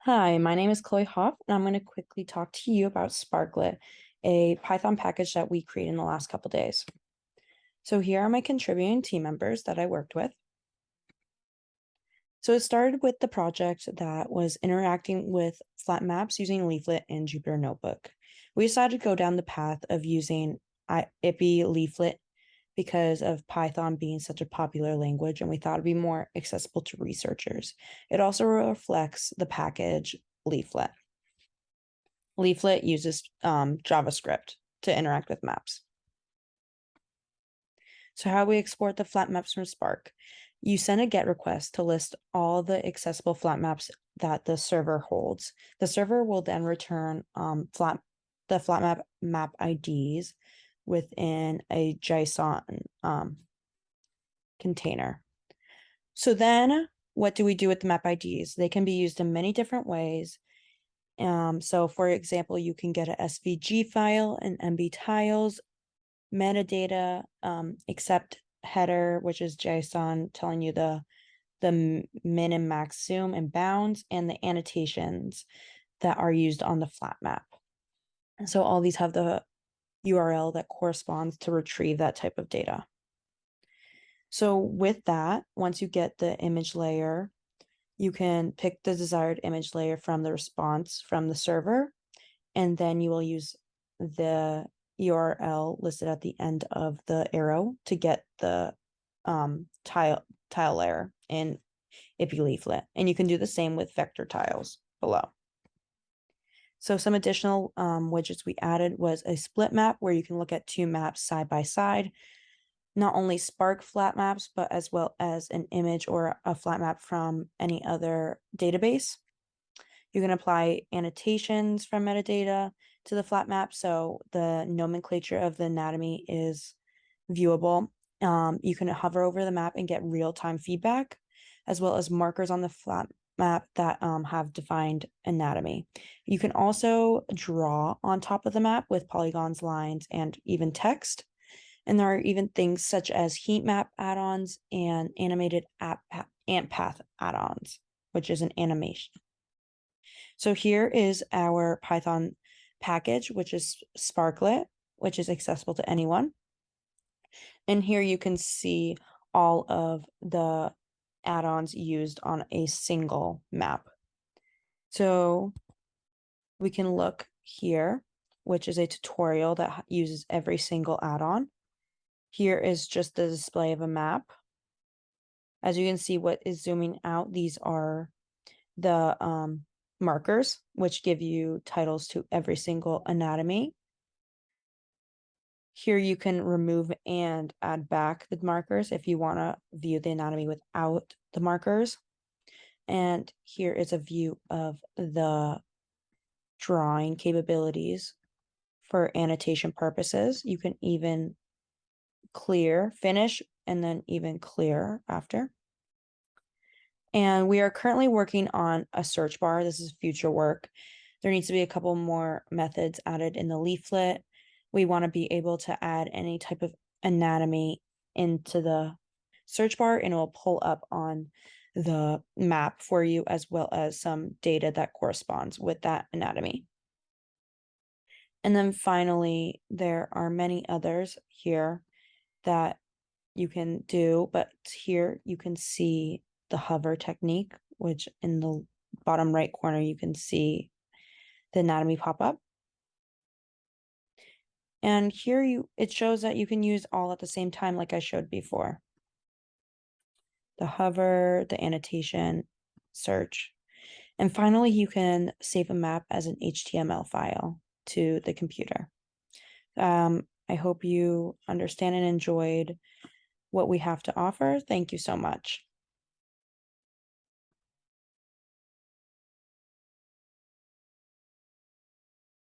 Hi, my name is Chloe Hoff, and I'm going to quickly talk to you about SPARClet, a Python package that we created in the last couple days. So here are my contributing team members that I worked with. So it started with the project that was interacting with flatmaps using Leaflet and Jupyter Notebook. We decided to go down the path of using ipyleaflet because of Python being such a popular language, and we thought it'd be more accessible to researchers. It also reflects the package Leaflet. Leaflet uses JavaScript to interact with maps. So how we export the flat maps from Spark? You send a GET request to list all the accessible flat maps that the server holds. The server will then return the flat map IDs within a JSON container. So then what do we do with the map IDs? They can be used in many different ways. So for example, you can get an SVG file, an MB tiles, metadata, except header, which is JSON telling you the min and max zoom and bounds, and the annotations that are used on the flat map. So all these have the URL that corresponds to retrieve that type of data. So with that, once you get the image layer, you can pick the desired image layer from the response from the server, and then you will use the URL listed at the end of the arrow to get the tile layer in ipyleaflet. And you can do the same with vector tiles below. So some additional widgets we added was a split map where you can look at two maps side by side, not only Spark flat maps, but as well as an image or a flat map from any other database. You can apply annotations from metadata to the flat map, so the nomenclature of the anatomy is viewable. You can hover over the map and get real-time feedback, as well as markers on the flat map that have defined anatomy. You can also draw on top of the map with polygons, lines, and even text. And there are even things such as heat map add-ons and animated ant path add-ons, which is an animation. So here is our Python package, which is SPARClet, which is accessible to anyone. And here you can see all of the add-ons used on a single map. So we can look here, which is a tutorial that uses every single add-on. Here is just the display of a map. As you can see, what is zooming out, these are the markers, which give you titles to every single anatomy. Here you can remove and add back the markers if you want to view the anatomy without the markers. And here is a view of the drawing capabilities for annotation purposes. You can even finish, and then even clear after. And we are currently working on a search bar. This is future work. There needs to be a couple more methods added in the leaflet. We want to be able to add any type of anatomy into the search bar, and it will pull up on the map for you, as well as some data that corresponds with that anatomy. And then finally, there are many others here that you can do, but here you can see the hover technique, which in the bottom right corner, you can see the anatomy pop up. And here it shows that you can use all at the same time, like I showed before. The hover, the annotation, search. And finally, you can save a map as an HTML file to the computer. I hope you understand and enjoyed what we have to offer. Thank you so much.